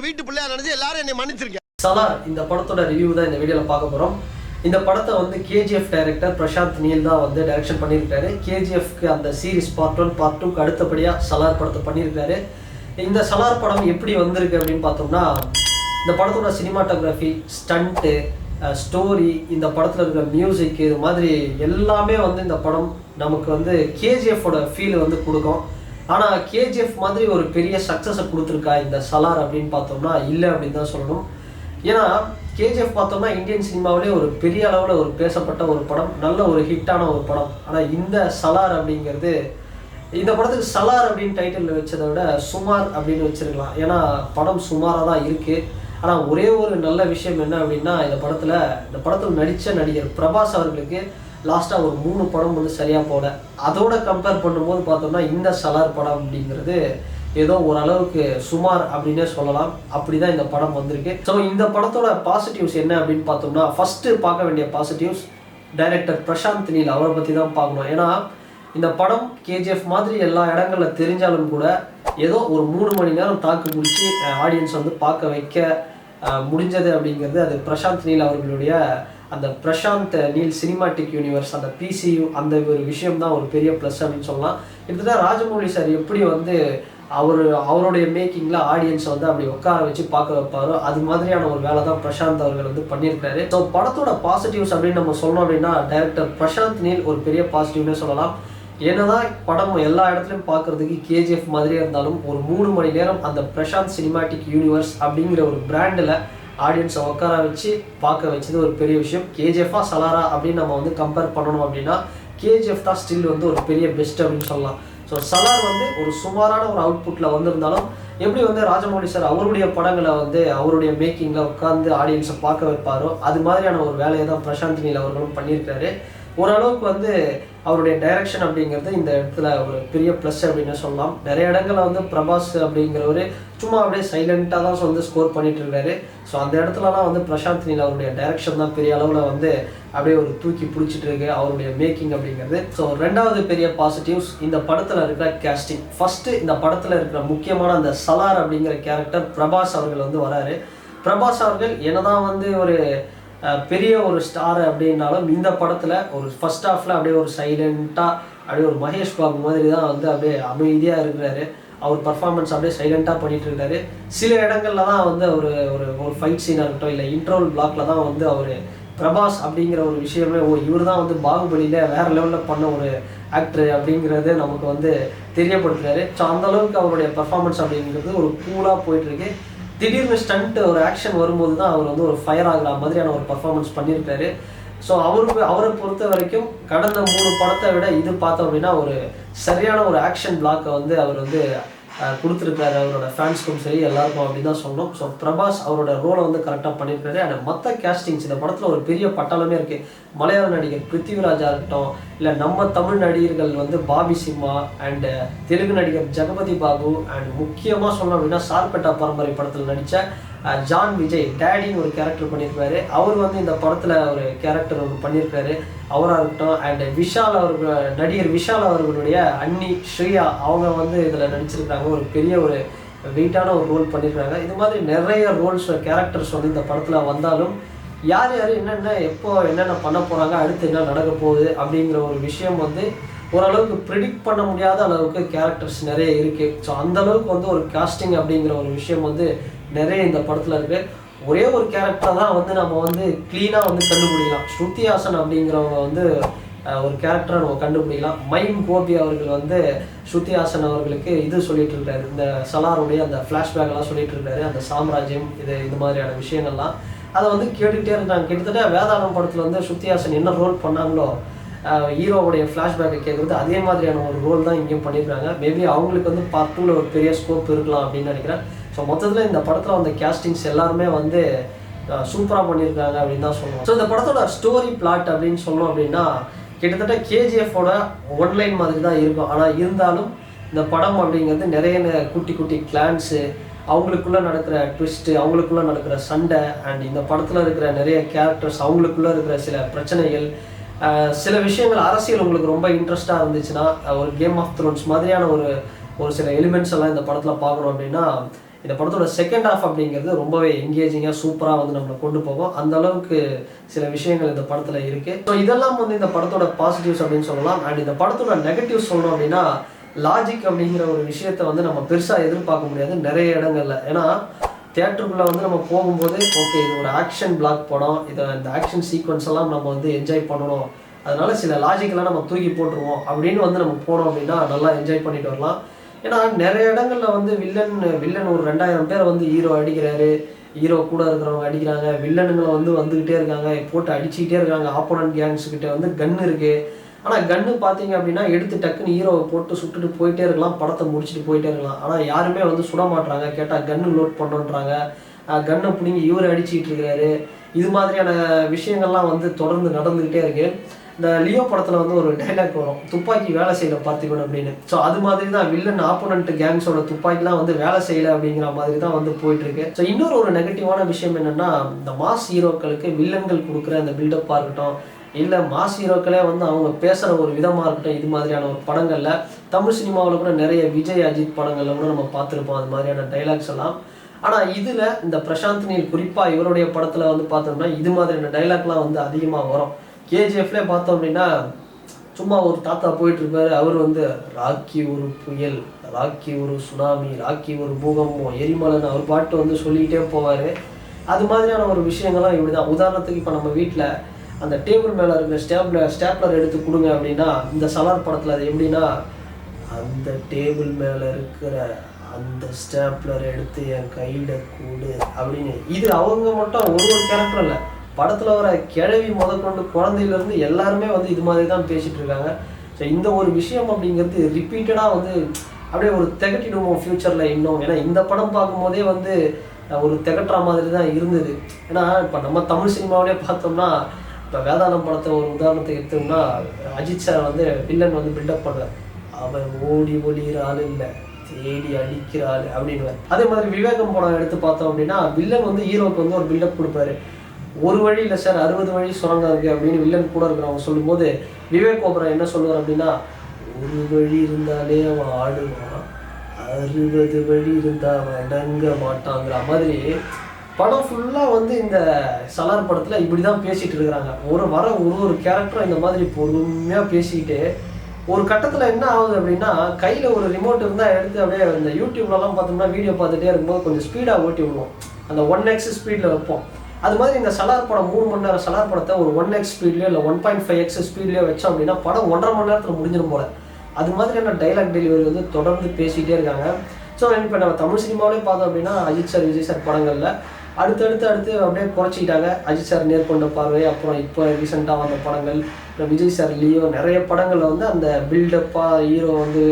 வீட்டு பிள்ளையா நினைச்சு எல்லாரும் என்னை மன்னிச்சிருக்கேன். சலார் இந்த படத்தோட ரிவ்யூ தான் இந்த வீடியோவில் பார்க்க போகிறோம். இந்த படத்தை வந்து கேஜிஎஃப் டைரக்டர் பிரசாந்த் நீல் தான் வந்து டைரக்ஷன் பண்ணியிருக்காரு. கேஜிஎஃப்க்கு அந்த சீரிஸ் பார்ட் 1 பார்ட் 2க்கு அடுத்தபடியாக சலார் படத்தை பண்ணியிருக்காரு. இந்த சலார் படம் எப்படி வந்திருக்கு அப்படின்னு பார்த்தோம்னா, இந்த படத்தோட சினிமாட்டோகிராஃபி, ஸ்டண்ட்டு, ஸ்டோரி, இந்த படத்தில் இருக்கிற மியூசிக், இது மாதிரி எல்லாமே வந்து இந்த படம் நமக்கு வந்து கேஜிஎஃபோட ஃபீல் வந்து கொடுக்கும். ஆனால் கேஜிஎஃப் மாதிரி ஒரு பெரிய சக்ஸஸை கொடுத்துருக்கா இந்த சலார் அப்படின்னு பார்த்தோம்னா இல்லை அப்படின்னு தான் சொல்லணும். ஏன்னா கேஜிஎஃப் பார்த்தோம்னா இந்தியன் சினிமாவிலே ஒரு பெரிய அளவில் ஒரு பேசப்பட்ட ஒரு படம், நல்ல ஒரு ஹிட்டான ஒரு படம். ஆனால் இந்த சலார் அப்படிங்கிறது, இந்த படத்துக்கு சலார் அப்படின்னு டைட்டில் வச்சதை விட சுமார் அப்படின்னு வச்சிருக்கலாம். ஏன்னா படம் சுமாராக தான் இருக்குது. ஆனால் ஒரே ஒரு நல்ல விஷயம் என்ன அப்படின்னா, இந்த படத்தில் நடித்த நடிகர் பிரபாஸ் அவர்களுக்கு லாஸ்ட்டாக ஒரு 3 படம் வந்து சரியாக போகல. அதோட கம்பேர் பண்ணும்போது பார்த்தோம்னா இந்த சலார் படம் அப்படிங்கிறது ஏதோ ஓரளவுக்கு சுமார் அப்படின்னே சொல்லலாம். அப்படி தான் இந்த படம் வந்திருக்கு. ஸோ இந்த படத்தோட பாசிட்டிவ்ஸ் என்ன அப்படின்னு பார்த்தோம்னா, ஃபஸ்ட்டு பார்க்க வேண்டிய பாசிட்டிவ்ஸ் டைரக்டர் பிரசாந்த் நீல், அவரை பற்றி தான் பார்க்கணும். ஏன்னா இந்த படம் கேஜிஎஃப் மாதிரி எல்லா இடங்களில் தெரிஞ்சாலும் கூட ஏதோ ஒரு 3 மணி நேரம் தாக்கு முடிச்சு ஆடியன்ஸ் வந்து பார்க்க வைக்க முடிஞ்சது அப்படிங்கிறது அது பிரசாந்த் நீல் அவர்களுடைய அந்த பிரசாந்த் நீல் சினிமாட்டிக் யூனிவர்ஸ், அந்த பிசியு, அந்த ஒரு விஷயம் தான் ஒரு பெரிய ப்ளஸ் அப்படின்னு சொல்லலாம். கிட்டத்தட்ட ராஜமௌலி சார் எப்படி வந்து அவருடைய மேக்கிங்கில் ஆடியன்ஸை வந்து அப்படி உட்கார வச்சு பார்க்க வைப்பாரோ, அது மாதிரியான ஒரு வேலை தான் பிரசாந்த் அவர்கள் வந்து பண்ணியிருக்காரு. ஸோ படத்தோட பாசிட்டிவ்ஸ் அப்படின்னு நம்ம சொல்லணும் அப்படின்னா, டைரக்டர் பிரசாந்த் நீல் ஒரு பெரிய பாசிட்டிவ்னே சொல்லலாம். என்னதான் படம் எல்லா இடத்துலையும் பார்க்கறதுக்கு கேஜிஎஃப் மாதிரியே இருந்தாலும் ஒரு 3 மணி நேரம் அந்த பிரசாந்த் சினிமாட்டிக் யூனிவர்ஸ் அப்படிங்கிற ஒரு பிராண்டில் ஆடியன்ஸை உட்கார வச்சு பார்க்க வச்சது ஒரு பெரிய விஷயம். கேஜிஎஃபா சலாரா அப்படின்னு நம்ம வந்து கம்பேர் பண்ணணும் அப்படின்னா கேஜிஎஃப் தான் ஸ்டில் வந்து ஒரு பெரிய பெஸ்ட் அப்படின்னு சொல்லலாம். ஸோ சலார் வந்து ஒரு சுமாரான ஒரு அவுட்புட்டில் வந்திருந்தாலும், எப்படி வந்து ராஜமௌலி சார் அவருடைய படங்களை வந்து அவருடைய மேக்கிங்கில் உட்காந்து ஆடியன்ஸை பார்க்க வைப்பாரோ, அது மாதிரியான ஒரு வேலையை தான் பிரசாந்த் நீல் அவர்களும் பண்ணியிருக்காரு. ஓரளவுக்கு வந்து அவருடைய டைரக்ஷன் அப்படிங்கிறது இந்த இடத்துல ஒரு பெரிய ப்ளஸ் அப்படின்னு சொல்லலாம். நிறைய இடங்களில் வந்து பிரபாஸ் அப்படிங்கிறவர் சும்மா அப்படியே சைலண்ட்டாக தான் வந்து ஸ்கோர் பண்ணிட்டு இருக்காரு. ஸோ அந்த இடத்துலலாம் வந்து பிரசாந்த் நீல் அவருடைய டைரக்ஷன் தான் பெரிய அளவில் வந்து அப்படியே ஒரு தூக்கி பிடிச்சிட்டு இருக்கு அவருடைய மேக்கிங் அப்படிங்கிறது. ஸோ 2வது பெரிய பாசிட்டிவ்ஸ் இந்த படத்தில் இருக்கிற கேஸ்டிங். ஃபஸ்ட்டு இந்த படத்தில் இருக்கிற முக்கியமான அந்த சலார் அப்படிங்கிற கேரக்டர் பிரபாஸ் அவர்கள் வந்து வராரு. பிரபாஸ் அவர்கள் என்னதான் வந்து ஒரு பெரிய ஒரு ஸ்டார் அப்படின்னாலும் இந்த படத்தில் ஒரு ஃபர்ஸ்ட் ஹாஃபில் அப்படியே ஒரு சைலண்ட்டாக அப்படியே ஒரு மகேஷ் பாபு மாதிரி தான் வந்து அப்படியே அமைதியாக இருக்கிறாரு. அவர் பர்ஃபார்மன்ஸ் அப்படியே சைலண்ட்டாக பண்ணிகிட்டு இருக்காரு. சில இடங்களில் தான் வந்து ஒரு ஒரு ஃபைட் சீனாக இருக்கட்டும், இல்லை இன்ட்ரோல் பிளாக்ல தான் வந்து அவர் பிரபாஸ் அப்படிங்கிற ஒரு விஷயமே, இவர் தான் வந்து பாகுபலியில் வேறு லெவலில் பண்ண ஒரு ஆக்டர் அப்படிங்கிறது நமக்கு வந்து தெரியப்படுத்துறாரு. ஸோ அந்தளவுக்கு அவருடைய பர்ஃபார்மன்ஸ் அப்படிங்கிறது ஒரு கூலாக போயிட்டுருக்கு. திடீர்னு ஸ்டண்ட் ஒரு ஆக்ஷன் வரும்போது தான் அவர் வந்து ஒரு ஃபயர் ஆகிற மாதிரியான ஒரு பர்ஃபார்மன்ஸ் பண்ணியிருக்காரு. ஸோ அவரை பொறுத்த வரைக்கும் கடந்த 3 படத்தை விட இது பார்த்தோம் அப்படின்னா ஒரு சரியான ஒரு ஆக்ஷன் பிளாக்கை வந்து அவர் வந்து கொடுத்துருக்காரு அவரோட ஃபேன்ஸ்க்கும் சரி எல்லாருக்கும் அப்படின்னு தான் சொல்லணும். ஸோ பிரபாஸ் அவரோட ரோலை வந்து கரெக்டாக பண்ணியிருக்காரு. அண்ட் மற்ற கேஸ்டிங்ஸ் இந்த படத்தில் ஒரு பெரிய பட்டாளமே இருக்குது. மலையாள நடிகர் பிருத்திவிராஜா இருக்கட்டும், இல்லை நம்ம தமிழ் நடிகர்கள் வந்து பாபி சிம்மா, அண்டு தெலுங்கு நடிகர் ஜெகபதி பாபு, அண்ட் முக்கியமாக சொல்லணும் அப்படின்னா சார்பேட்டா பரம்பரை படத்தில் நடித்த ஜான் விஜய் டேடின்னு ஒரு கேரக்டர் பண்ணியிருக்காரு. அவர் வந்து இந்த படத்தில் ஒரு கேரக்டர் ஒன்று பண்ணியிருக்காரு. அவராக இருக்கட்டும், அண்ட் விஷால் அவர்கள், நடிகர் விஷால் அவர்களுடைய அண்ணி ஸ்ரீயா, அவங்க வந்து இதில் நடிச்சிருக்காங்க. ஒரு பெரிய ஒரு வெயிட்டான ஒரு ரோல் பண்ணியிருக்காங்க. இது மாதிரி நிறைய ரோல்ஸ் கேரக்டர்ஸ் வந்து இந்த படத்தில் வந்தாலும் யார் என்னென்ன எப்போ என்னென்ன பண்ண போகிறாங்க, அடுத்து என்ன நடக்க போகுது அப்படிங்கிற ஒரு விஷயம் வந்து ஓரளவுக்கு ப்ரிடிக்ட் பண்ண முடியாத அளவுக்கு கேரக்டர்ஸ் நிறைய இருக்குது. ஸோ அந்தளவுக்கு வந்து ஒரு காஸ்டிங் அப்படிங்கிற ஒரு விஷயம் வந்து நிறைய இந்த படத்தில் இருக்குது. ஒரே ஒரு கேரக்டர் தான் வந்து நம்ம வந்து க்ளீனாக வந்து கண்டுபிடிக்கலாம். ஸ்ருதி ஹாசன் அப்படிங்கிறவங்க வந்து ஒரு கேரக்டரை நம்ம கண்டுபிடிக்கலாம். மைம் கோபி அவர்கள் வந்து ஸ்ருதி ஹாசன் அவர்களுக்கு இது சொல்லிட்டு இருக்காரு, இந்த சலாருடைய அந்த ஃப்ளாஷ்பேக்கெல்லாம் சொல்லிட்டு இருக்காரு, அந்த சாம்ராஜ்யம் இது மாதிரியான விஷயங்கள்லாம் அதை வந்து கேட்டுக்கிட்டே இருக்காங்க. கிட்டத்தட்ட வேதாளம் படத்தில் வந்து ஸ்ருதி ஹாசன் என்ன ரோல் பண்ணாங்களோ, ஹீரோவுடைய ஃப்ளாஷ்பேக்கை கேட்குறது அதே மாதிரியான ஒரு ரோல் தான் இங்கேயும் பண்ணியிருக்காங்க. மேபி அவங்களுக்கு வந்து பார்ட் 2ல் ஒரு பெரிய ஸ்கோப் இருக்கலாம் அப்படின்னு நினைக்கிறேன். ஸோ மொத்தத்தில் இந்த படத்தில் வந்த கேஸ்டிங்ஸ் எல்லாருமே வந்து சூப்பராக பண்ணியிருக்காங்க அப்படின்னு தான் சொல்லுவோம். ஸோ இந்த படத்தோட ஸ்டோரி பிளாட் அப்படின்னு சொன்னோம் அப்படின்னா கிட்டத்தட்ட கேஜிஎஃபோட ஒன்லைன் மாதிரி தான் இருக்கும். ஆனால் இருந்தாலும் இந்த படம் அப்படிங்கிறது நிறைய குட்டி குட்டி கிளான்ஸு, அவங்களுக்குள்ளே நடக்கிற ட்விஸ்ட்டு, அவங்களுக்குள்ளே நடக்கிற சண்டை, அண்ட் இந்த படத்தில் இருக்கிற நிறைய கேரக்டர்ஸ், அவங்களுக்குள்ளே இருக்கிற சில பிரச்சனைகள், சில விஷயங்கள், அரசியல் உங்களுக்கு ரொம்ப இன்ட்ரெஸ்டாக இருந்துச்சுன்னா ஒரு கேம் ஆஃப் த்ரோன்ஸ் மாதிரியான ஒரு சில எலிமெண்ட்ஸ் எல்லாம் இந்த படத்தில் பார்க்கணும் அப்படின்னா இந்த படத்தோட செகண்ட் ஹாஃப் அப்படிங்கிறது ரொம்பவே என்கேஜிங்காக சூப்பராக வந்து நம்மளை கொண்டு போகும். அந்த அளவுக்கு சில விஷயங்கள் இந்த படத்தில் இருக்குது. ஸோ இதெல்லாம் வந்து இந்த படத்தோட பாசிட்டிவ்ஸ் அப்படின்னு சொல்லலாம். அண்ட் இந்த படத்தோட நெகட்டிவ்ஸ் சொல்லணும் அப்படின்னா லாஜிக் அப்படிங்கிற ஒரு விஷயத்த வந்து நம்ம பெருசாக எதிர்பார்க்க முடியாது நிறைய இடங்கள்ல. ஏன்னா தியேட்டருக்குள்ளே வந்து நம்ம போகும்போது ஓகே இது ஒரு ஆக்ஷன் பிளாக் படம், இந்த ஆக்ஷன் சீக்வன்ஸ் எல்லாம் நம்ம வந்து என்ஜாய் பண்ணணும், அதனால சில லாஜிக்கெல்லாம் நம்ம தூக்கி போட்டுருவோம் அப்படின்னு வந்து நம்ம போனோம் அப்படின்னா நல்லா என்ஜாய் பண்ணிட்டு வரலாம். ஏன்னா நிறைய இடங்கள்ல வந்து வில்லன் ஒரு 2000 பேரை வந்து ஹீரோ அடிக்கிறாரு, ஹீரோ கூட இருக்கிறவங்க அடிக்கிறாங்க, வில்லனுங்களை வந்து வந்துக்கிட்டே இருக்காங்க, போட்டு அடிச்சுக்கிட்டே இருக்காங்க. ஆப்போனன்ட் கேங்ஸ்கிட்ட வந்து கன்று இருக்குது. ஆனால் கன்று பார்த்தீங்க அப்படின்னா எடுத்து டக்குன்னு ஹீரோவை போட்டு சுட்டுட்டு போயிட்டே இருக்கலாம், படத்தை முடிச்சுட்டு போயிட்டே இருக்கலாம். ஆனால் யாருமே வந்து சுட மாட்டுறாங்க. கேட்டால் கன்று லோட் பண்ணுன்றாங்க, கன்னை பிடிங்கி இவரை அடிச்சுக்கிட்டு இருக்காரு. இது மாதிரியான விஷயங்கள்லாம் வந்து தொடர்ந்து நடந்துக்கிட்டே இருக்கு. இந்த லியோ படத்தில் வந்து ஒரு டைலாக் வரும், துப்பாக்கி வேலை செய்யல பார்த்திபன் அப்படின்னு. ஸோ அது மாதிரி தான் வில்லன் ஆப்போனன்ட் கேங்ஸோட துப்பாக்கிலாம் வந்து வேலை செய்யலை அப்படிங்கிற மாதிரி தான் வந்து போயிட்டு இருக்கு. ஸோ இன்னொரு ஒரு நெகட்டிவான விஷயம் என்னன்னா, இந்த மாஸ் ஹீரோக்களுக்கு வில்லன்கள் கொடுக்குற அந்த பில்டப்பாக இருக்கட்டும், இல்லை மாஸ் ஹீரோக்களே வந்து அவங்க பேசுகிற ஒரு விதமாக இருக்கட்டும், இது மாதிரியான ஒரு படங்களில் தமிழ் சினிமாவில் கூட நிறைய விஜய் அஜித் படங்களில் கூட நம்ம பார்த்துருப்போம் அது மாதிரியான டைலாக்ஸ் எல்லாம். ஆனால் இதில் இந்த பிரசாந்த் நீல் குறிப்பாக இவருடைய படத்தில் வந்து பார்த்தோம்னா இது மாதிரியான டைலாக்லாம் வந்து அதிகமாக வரும். கேஜிஎஃப்ல பார்த்தோம் அப்படின்னா சும்மா ஒரு தாத்தா போயிட்டு இருப்பாரு, அவர் வந்து ராக்கி ஒரு புயல், ராக்கி ஒரு சுனாமி, ராக்கி ஒரு பூகம்பம், எரிமலைன்னு அவர் பாட்டு வந்து சொல்லிக்கிட்டே போவார். அது மாதிரியான ஒரு விஷயங்கள்லாம் இப்படி தான். உதாரணத்துக்கு இப்போ நம்ம வீட்டில் அந்த டேபிள் மேலே இருக்கிற ஸ்டேப்லர் எடுத்து கொடுங்க அப்படின்னா இந்த சலார் படத்தில் அது எப்படின்னா, அந்த டேபிள் மேலே இருக்கிற அந்த ஸ்டேப்லர் எடுத்து என் கையில் கூடு அப்படின்னு. இது அவங்க மட்டும் ஒரு கேரக்டர் இல்லை, படத்தில் வர கிழவி முதற்கொண்டு குழந்தையிலேருந்து எல்லாருமே வந்து இது மாதிரி தான் பேசிகிட்டு இருக்காங்க. ஸோ இந்த ஒரு விஷயம் அப்படிங்கிறது ரிப்பீட்டடாக வந்து அப்படியே ஒரு திகட்டிடுவோம் ஃப்யூச்சரில் இன்னும். ஏன்னா இந்த படம் பார்க்கும்போதே வந்து ஒரு திகட்டுற மாதிரி தான் இருந்தது. ஏன்னா இப்போ நம்ம தமிழ் சினிமாவிலே பார்த்தோம்னா இப்போ வேதாளம் படத்தை ஒரு உதாரணத்தை எடுத்தோம்னா அஜித் சார் வந்து வில்லன் வந்து பில்டப் பண்ணுவார், அவன் ஓடி ஒளிகிற ஆள் இல்லை தேடி அடிக்கிற ஆள் அப்படின்னு. அதே மாதிரி விவேகம் படம் எடுத்து பார்த்தோம் அப்படின்னா வில்லன் வந்து ஹீரோவுக்கு வந்து ஒரு பில்டப் கொடுப்பாரு, ஒரு வழி இல்லை சார் 60 வழி சுரங்கம் இருக்குது அப்படின்னு வில்லன் கூட இருக்கிறவங்க சொல்லும்போது விவேக் ஓபராய் என்ன சொல்லுவார் அப்படின்னா, ஒரு வழி இருந்தாலே அவன் ஆடுவான், 60 வழி இருந்தால் அவன் அடங்க மாட்டாங்கிற மாதிரி படம் ஃபுல்லாக வந்து இந்த சலார் படத்தில் இப்படி தான் பேசிகிட்டு இருக்கிறாங்க. ஒரு கேரக்டரும் இந்த மாதிரி பொறுமையாக பேசிக்கிட்டு ஒரு கட்டத்தில் என்ன ஆகுது அப்படின்னா, கையில் ஒரு ரிமோட் இருந்தால் எடுத்து அப்படியே இந்த யூடியூப்லலாம் பார்த்தோம்னா வீடியோ பார்த்துட்டே இருக்கும்போது கொஞ்சம் ஸ்பீடாக ஓட்டி விடுவோம், அந்த 1x ஸ்பீடில் வைப்போம். அது மாதிரி இந்த சலார் படம் 3 மணி நேரம் சலார் படத்தை ஒரு 1x ஸ்பீட்லேயோ இல்லை 1.5x ஸ்பீட்லேயோ வச்சோம் அப்படின்னா படம் 1.5 மணி நேரத்தில் முடிஞ்சிடும் போல. அது மாதிரியான டைலாக் டெலிவரி வந்து தொடர்ந்து பேசிகிட்டே இருக்காங்க. ஸோ இப்போ நம்ம தமிழ் சினிமாவிலே பார்த்தோம் அப்படின்னா அஜித் சார் விஜய் சார் படங்களில் அடுத்து அப்படியே குறைச்சிக்கிட்டாங்க. அஜித் சார் நேர்கொண்ட பார்வை, அப்புறம் இப்போ ரீசெண்டாக வந்த படங்கள், இப்போ விஜய் சார் லியோ, நிறைய படங்களில் வந்து அந்த பில்டப்பாக ஹீரோ வந்து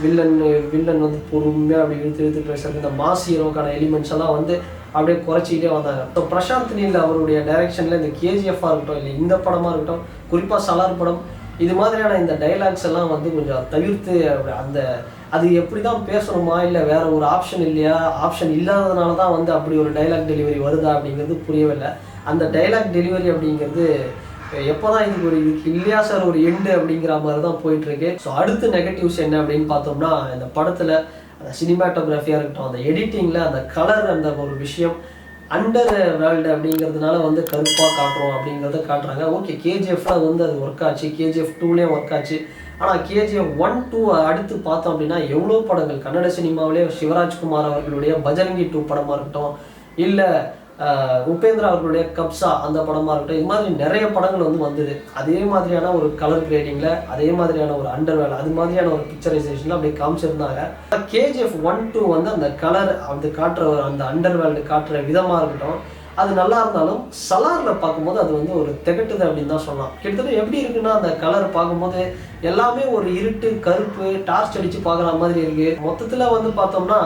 வில்லன் வந்து பொறுமையாக அப்படி இழுத்து பேசுறது, இந்த மாஸ் ஹீரோக்கான எலிமெண்ட்ஸ் எல்லாம் வந்து அப்படியே குறைச்சிக்கிட்டே வந்தாங்க. ஸோ பிரசாந்த் நீல் அவருடைய டைரக்ஷனில் இந்த கேஜிஎஃப்பாக இருக்கட்டும், இல்லை இந்த படமாக இருக்கட்டும், குறிப்பாக சலார் படம், இது மாதிரியான இந்த டைலாக்ஸ் எல்லாம் வந்து கொஞ்சம் தவிர்த்து அது எப்படி தான் பேசணுமா, இல்லை வேற ஒரு ஆப்ஷன் இல்லையா, ஆப்ஷன் இல்லாததுனால தான் வந்து அப்படி ஒரு டைலாக் டெலிவரி வருதா அப்படிங்கிறது புரியவில்லை. அந்த டைலாக் டெலிவரி அப்படிங்கிறது எப்போ தான் இதுக்கு இல்லையா சார் ஒரு எண்டு அப்படிங்கிற மாதிரி தான் போயிட்டுருக்கு. ஸோ அடுத்து நெகட்டிவ்ஸ் என்ன அப்படின்னு பார்த்தோம்னா, இந்த படத்தில் அந்த சினிமாட்டோகிராஃபியாக இருக்கட்டும், அந்த எடிட்டிங்கில் அந்த கலர், அந்த ஒரு விஷயம் அண்டர் வேர்ல்டு அப்படிங்கிறதுனால வந்து கருப்பாக காட்டுறோம் அப்படிங்கிறத காட்டுறாங்க. ஓகே, கேஜிஎஃப்ல வந்து அது ஒர்க் ஆச்சு, கேஜிஎஃப் 2லேயும் ஒர்க் ஆச்சு. ஆனால் கேஜிஎஃப் 1, 2 அடுத்து பார்த்தோம் அப்படின்னா எவ்வளோ படங்கள் கன்னட சினிமாவிலே சிவராஜ்குமார் அவர்களுடைய பஜரங்கி 2 படமாக இருக்கட்டும், இல்லை உபேந்திரா அவர்களுடைய கப்சா அந்த படமாக இருக்கட்டும், இது மாதிரி நிறைய படங்கள் வந்து வந்தது. அதே மாதிரியான ஒரு கலர் கிரேடிங்கில், அதே மாதிரியான ஒரு அண்டர்வேல், அது மாதிரியான ஒரு பிக்சரைசேஷனில் அப்படியே காமிச்சிருந்தாங்க. கேஜிஎஃப் 1, 2 வந்து அந்த கலர் அது காட்டுற அந்த அண்டர்வேல்டு காட்டுற விதமாக இருக்கட்டும், அது நல்லா இருந்தாலும் சலாரில் பார்க்கும்போது அது வந்து ஒரு திகட்டுது அப்படின்னு தான் சொல்லலாம். கிட்டத்தட்ட எப்படி இருக்குன்னா, அந்த கலர் பார்க்கும்போது எல்லாமே ஒரு இருட்டு கருப்பு டார்ச் அடித்து பார்க்குற மாதிரி இருக்குது. மொத்தத்தில் வந்து பார்த்தோம்னா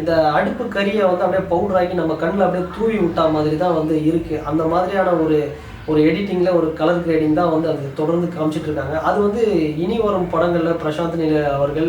இந்த அடுப்பு கறியை வந்து அப்படியே பவுடர் ஆக்கி நம்ம கண்ணில் அப்படியே தூவி விட்டா மாதிரி தான் வந்து இருக்குது. அந்த மாதிரியான ஒரு எடிட்டிங்கில் ஒரு கலர் கிரேடிங் தான் வந்து அது தொடர்ந்து காமிச்சிட்டு இருக்காங்க. அது வந்து இனி வரும் படங்களில் பிரசாந்த் நீல் அவர்கள்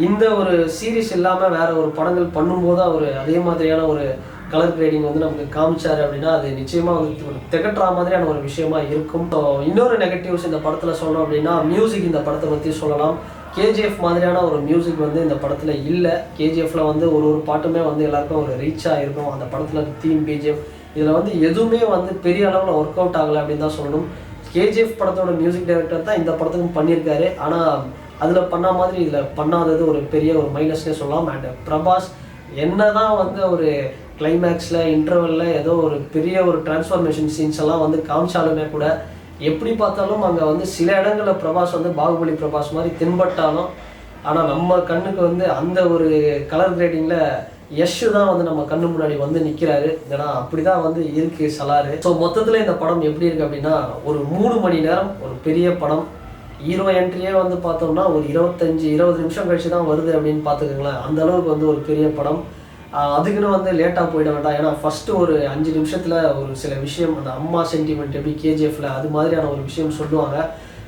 இந்த ஒரு சீரீஸ் இல்லாமல் வேற ஒரு படங்கள் பண்ணும்போது அவர் அதே மாதிரியான ஒரு கலர் கிரேடிங் வந்து நமக்கு காமிச்சாரு அப்படின்னா அது நிச்சயமாக வந்து திகட்டுற மாதிரியான ஒரு விஷயமா இருக்கும். ஸோ இன்னொரு நெகட்டிவ்ஸ் இந்த படத்தில் சொல்லணும் அப்படின்னா மியூசிக் இந்த படத்தை பற்றி சொல்லலாம். கேஜிஎஃப் மாதிரியான ஒரு மியூசிக் வந்து இந்த படத்தில் இல்லை. கேஜிஎஃப்ல வந்து ஒரு பாட்டுமே வந்து எல்லாருக்கும் ஒரு ரீச்சாக இருக்கும். அந்த படத்தில் தீம் பிஜிஎஃப் இதில் வந்து எதுவுமே வந்து பெரிய அளவில் ஒர்க் அவுட் ஆகலை அப்படின்னு தான் சொல்லணும். கேஜிஎஃப் படத்தோட மியூசிக் டைரக்டர் தான் இந்த படத்துக்கும் பண்ணியிருக்காரு. ஆனால் அதில் பண்ண மாதிரி இதில் பண்ணாதது ஒரு பெரிய ஒரு மைனஸ்னே சொல்லலாம். அண்ட் பிரபாஸ் என்னதான் வந்து ஒரு கிளைமேக்ஸில் இன்டர்வலில் ஏதோ ஒரு பெரிய ஒரு டிரான்ஸ்ஃபர்மேஷன் சீன்ஸ் எல்லாம் வந்து காமிச்சாலுமே கூட எப்படி பார்த்தாலும் அங்கே வந்து சில இடங்களில் பிரபாஸ் வந்து பாகுபலி பிரபாஸ் மாதிரி தென்பட்டாலும் ஆனால் நம்ம கண்ணுக்கு வந்து அந்த ஒரு கலர் கிரேடிங்கில் யஷ் தான் வந்து நம்ம கண்ணு முன்னாடி வந்து நிற்கிறாரு. ஏன்னா அப்படி தான் வந்து இருக்குது சலாரு. ஸோ மொத்தத்தில் இந்த படம் எப்படி இருக்குது அப்படின்னா ஒரு 3 மணி நேரம் ஒரு பெரிய படம். ஹீரோ என்ட்ரியே வந்து பார்த்தோம்னா ஒரு 25-20 நிமிஷம் கழிச்சு தான் வருது அப்படின்னு பார்த்துக்கோங்களேன். அந்த அளவுக்கு வந்து ஒரு பெரிய படம். அதுக்குன்னு வந்து லேட்டாக போயிட வேண்டாம். ஏன்னா ஃபஸ்ட்டு ஒரு 5 நிமிஷத்தில் ஒரு சில விஷயம் அந்த அம்மா சென்டிமெண்ட் எப்படி கேஜிஎஃப்ல அது மாதிரியான ஒரு விஷயம் சொல்லுவாங்க.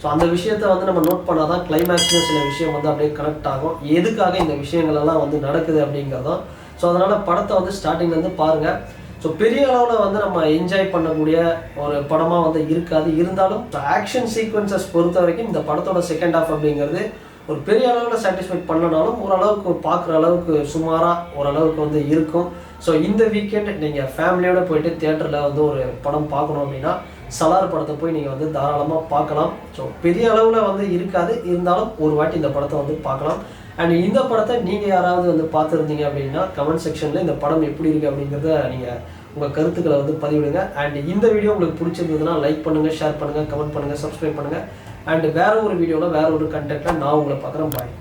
ஸோ அந்த விஷயத்தை வந்து நம்ம நோட் பண்ணால் தான் கிளைமேக்ஸில் சில விஷயம் வந்து அப்படியே கனெக்ட் ஆகும். எதுக்காக இந்த விஷயங்கள் எல்லாம் வந்து நடக்குது அப்படிங்கிறதும். ஸோ அதனால் படத்தை வந்து ஸ்டார்டிங்லேருந்து பாருங்கள். ஸோ பெரிய அளவில் வந்து நம்ம என்ஜாய் பண்ணக்கூடிய ஒரு படமாக வந்து இருக்காது. இருந்தாலும் ஆக்ஷன் சீக்வன்சஸ் பொறுத்த வரைக்கும் இந்த படத்தோட செகண்ட் ஹாஃப் அப்படிங்கிறது ஒரு பெரிய அளவில் சாட்டிஸ்ஃபைட் பண்ணனாலும் ஓரளவுக்கு பார்க்குற அளவுக்கு சுமாராக ஓரளவுக்கு வந்து இருக்கும். ஸோ இந்த வீக்கெண்ட் நீங்கள் ஃபேமிலியோடு போயிட்டு தியேட்டரில் வந்து ஒரு படம் பார்க்கணும் அப்படின்னா சலார் படத்தை போய் நீங்கள் வந்து தாராளமாக பார்க்கலாம். ஸோ பெரிய அளவில் வந்து இருக்காது. இருந்தாலும் ஒரு வாட்டி இந்த படத்தை வந்து பார்க்கலாம். அண்ட் இந்த படத்தை நீங்கள் யாராவது வந்து பார்த்துருந்தீங்க அப்படின்னா கமெண்ட் செக்ஷனில் இந்த படம் எப்படி இருக்குது அப்படிங்கிறத நீங்கள் உங்கள் கருத்துக்களை வந்து பதிவிடுங்க. அண்ட் இந்த வீடியோ உங்களுக்கு பிடிச்சிருந்ததுன்னா லைக் பண்ணுங்கள், ஷேர் பண்ணுங்கள், கமெண்ட் பண்ணுங்கள், சப்ஸ்கிரைப் பண்ணுங்கள். அண்ட் வேறு ஒரு வீடியோவில் வேறு ஒரு கண்டென்ட்டில் நான் உங்களை பார்க்குறேன். பாய்.